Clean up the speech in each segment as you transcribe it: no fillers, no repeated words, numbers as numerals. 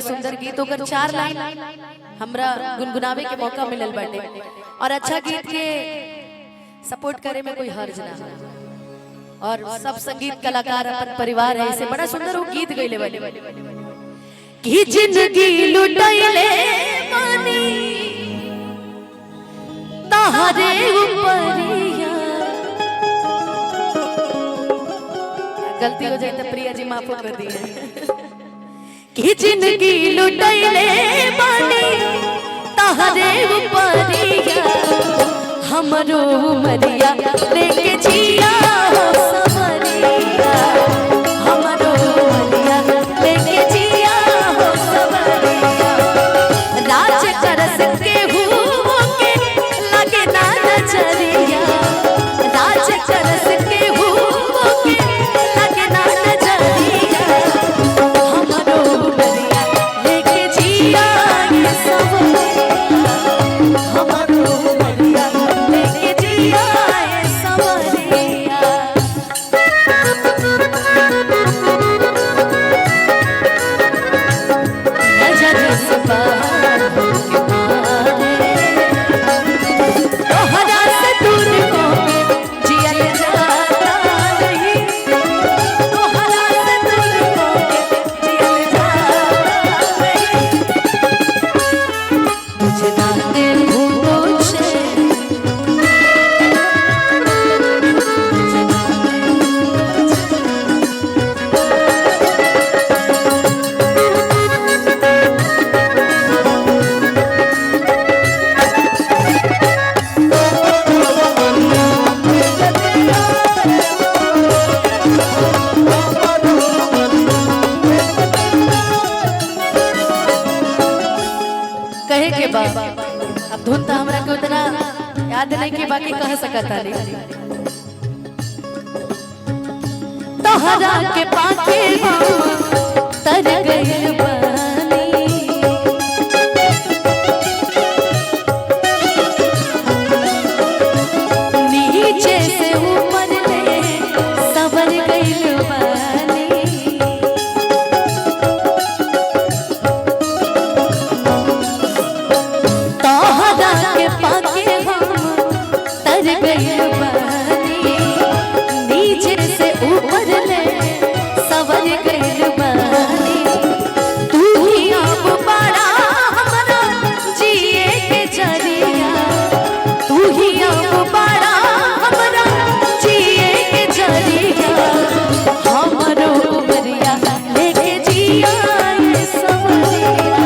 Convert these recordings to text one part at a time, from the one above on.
सुंदर गीत होकर 4 लाइन हमरा गुनगुनावे के मौका मिलल बाटे और अच्छा गीत के सपोर्ट करे में कोई हर्ज ना और सब संगीत कलाकार अपन परिवार है इसे बड़ा सुंदर वो गीत गइले बाटे कि जिंदगी लुटाइले मानी तहरे ऊपरिया गलती हो जाए तो प्रिया जी माफ कर दिए कि जिंदगी लुटाइले मानी तहरे ऊपरिया हमरो मरिया लेके जिया हो समरिया हमरो मरिया लेके जिया हो समरिया राज करस के हुओ के लगे ना नजरिया राज करस के हुओ के लगे ना नजरिया हमरो मरिया लेके जिया ये समरिया हमरो मरिया लेके जिया ये समरिया नजर से बाहर होके मारे तोहरा से दूर होके जिया जाता नहीं तोहरा से दूर होके जिया जाता नहीं मुझे ना दिल मुझे कहे के बाद अब धुन तो हमरा के उतना याद नहीं कि बाकी कह सकता नहीं तोहरा के पाके तर गइल बानी नीचे से ऊपर ले सवर गइल बानी तोहरा के पाके हम तर गइल बानी नीचे से ऊपर ले सवर गइल बानी तू ही अब बड़ा हमरा जिए के जरिया तू ही अब बड़ा हमरा जिए के जरिया हमरो उमरिया लेके जिया ये समरिया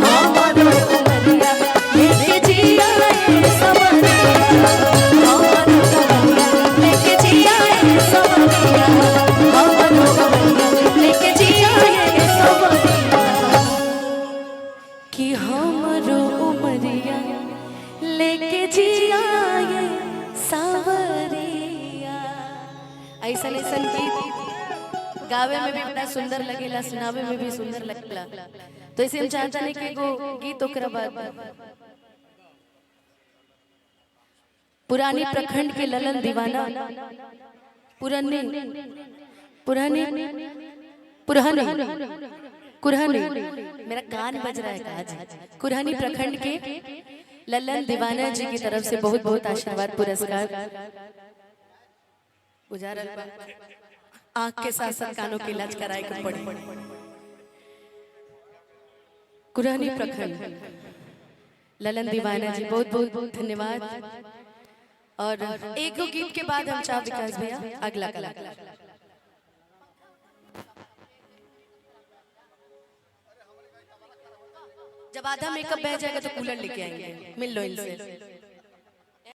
हमरो उमरिया लेके जिया ये समरिया हमरो उमरिया लेके जिया ये समरिया हमरो उमरिया लेके जिया ये समरिया कि हमरो उमरिया लेके जिया ये सावरिया ऐसन ऐसन गीत गावे में भी बड़ा सुंदर लगेला सुनावे में भी सुंदर लगेला तो इसे हम चाहते हैं कि एगो गीत ओकरा बाद पुरानी प्रखंड के ललन दीवाना पुराने पुराने पुराने कुरहानी मेरा कान बज रहा है आज कुरहानी प्रखंड के ललन दीवाना जी की तरफ से बहुत बहुत आशीर्वाद पुरस्कार गुजारल बा आँख के साथ साथ कानों के इलाज कराए के पड़े कुरहानी प्रखंड ललन दीवाना जी बहुत बहुत धन्यवाद और एक दो गीत के बाद हम चाह विकास भैया अगला कलाकार जब आधा मेकअप बह जाएगा तो कूलर लेके आएंगे मिल लो इनसे